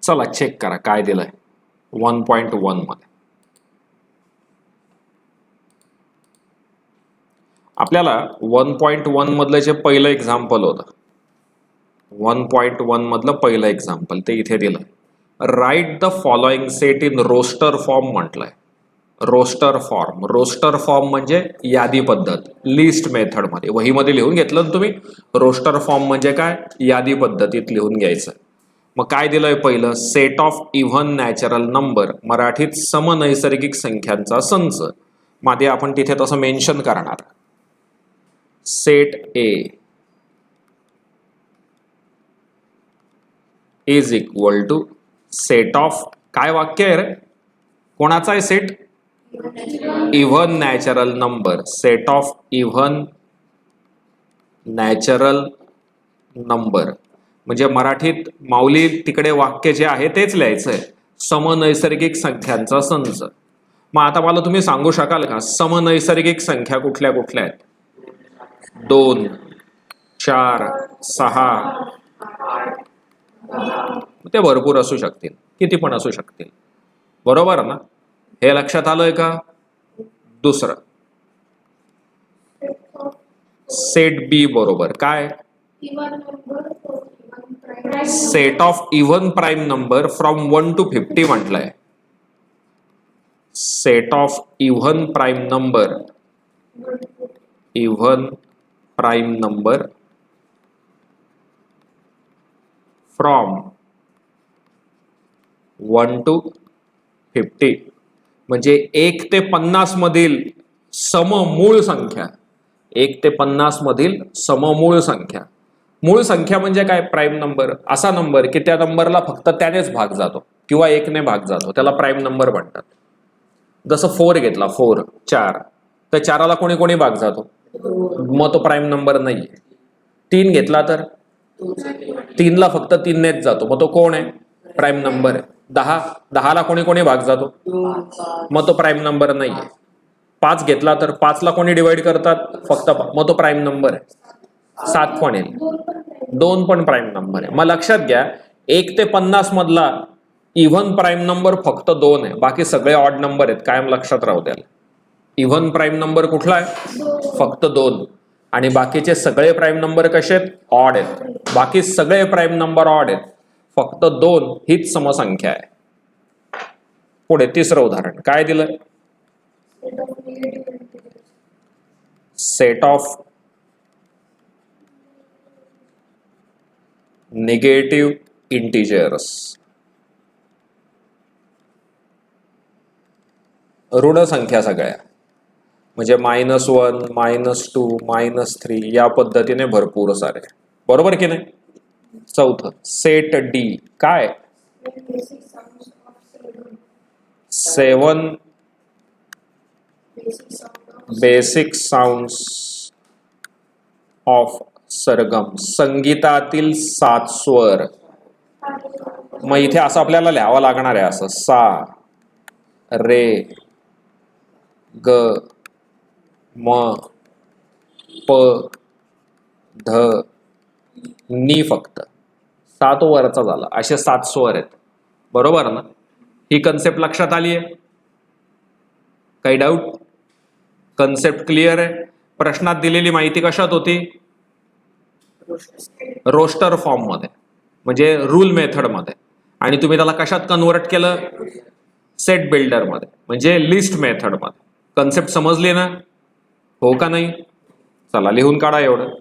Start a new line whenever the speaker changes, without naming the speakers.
चला चेक करा काय दिलंय 1.1 मध्ये. आपल्याला 1.1 मधलं जे पहिलं एक्झाम्पल होतं 1.1 मधलं पहिलं एक्झाम्पल ते इथे दिलं. Write the following set in roster form म्हटलंय. रोस्टर फॉर्म म्हणजे यादी पद्धत. लिस्ट मेथड मध्ये वहीमध्ये लिहून घेतलं ना तुम्ही. रोस्टर फॉर्म म्हणजे काय, यादी पद्धतीत लिहून घ्यायचं. मग काय दिलंय पहिलं, set of even natural number, मराठीत समनैसर्गिक संख्यांचा संच. मध्ये आपण तिथे तसं मेन्शन करणार. Set A is equal to set of, काय वाक्य आहे रे, कोणाचा आहे set, even natural number. Set of even natural number म्हणजे मराठीत माऊली तिकडे वाक्य जे आहे तेच लिहायचंय, समनैसर्गिक संख्यांचा संच. मग आता मला तुम्ही सांगू शकाल का समनैसर्गिक संख्या कुठल्या कुठल्या आहेत? 2, 4, 6, ते भरपूर असू शकतील, किती पण असू शकतील. बरोबर ना, हे लक्षात आलंय का? दुसरं सेट बी बरोबर काय, set of even prime number from 1 to 50 म्हटलंय. Set of even prime number from 1 to 50 म्हणजे 1 ते 50 मधील सममूळ संख्या. 1 ते 50 मधील सममूळ संख्या. मूळ संख्या म्हणजे काय, प्राईम नंबर. असा नंबर की त्या नंबरला फक्त त्यानेच भाग जातो किंवा 1 ने भाग जातो, त्याला प्राईम नंबर म्हणतात. जसं 4 घेतला, 4, 4, तर 4ला कोणी कोणी भाग जातो, मग तो प्राईम नंबर नाहीये. 3 घेतला तर 3ला फक्त 3 नेच जातो, मग तो कोण आहे, प्राईम नंबर आहे. 10ला कोणी कोणी भाग जातो, मग तो प्राईम नंबर नाहीये. 5 घेतला तर 5ला कोणी डिवाइड करतात, फक्त मग तो प्राईम नंबर आहे. 7 पण येईल, 2 पण प्राईम नंबर आहे. मग लक्षात घ्या 1 ते 50 मधला इव्हन प्राईम नंबर फक्त 2 आहे, बाकी सगळे ऑड नंबर आहेत. कायम लक्षात राहू द्याल. इव्हन प्राईम नंबर कुठला आहे, फक्त 2. आणि बाकीचे सगळे प्राईम नंबर कसे आहेत, ऑड आहेत. बाकी सगळे प्राईम नंबर ऑड आहेत, फक्त 2 हीच समसंख्या आहे. पुढे तिसरं उदाहरण काय दिलं, सेट ऑफ निगेटिव्ह इंटिजर्स, ऋण संख्या सगळ्या, म्हणजे -1, -2, -3 या पद्धतीने भरपूर सारे. बरोबर की नाही. चौथं सेट डी काय, 7 बेसिक साऊंड्स ऑफ सरगम, संगीतातील 7 स्वर. मग इथे असं आपल्याला लिहावं लागणार आहे, असं सा, रे, ग, म, प, ध, नी. फक्त 7 वरचा झाला, असे 7 स्वर आहेत. बरोबर ना. ही कन्सेप्ट लक्षात आली आहे, काही डाऊट? कन्सेप्ट क्लिअर आहे. प्रश्नात दिलेली माहिती कशात होती, रोस्टर फॉर्म मध्ये, म्हणजे रूल मेथड मध्ये. आणि तुम्ही त्याला कशात कन्वर्ट केलं, सेट बिल्डर मध्ये, म्हणजे लिस्ट मेथड मध्ये. कन्सेप्ट समजली ना, हो का नाही? चला लिहून काढा एवढं.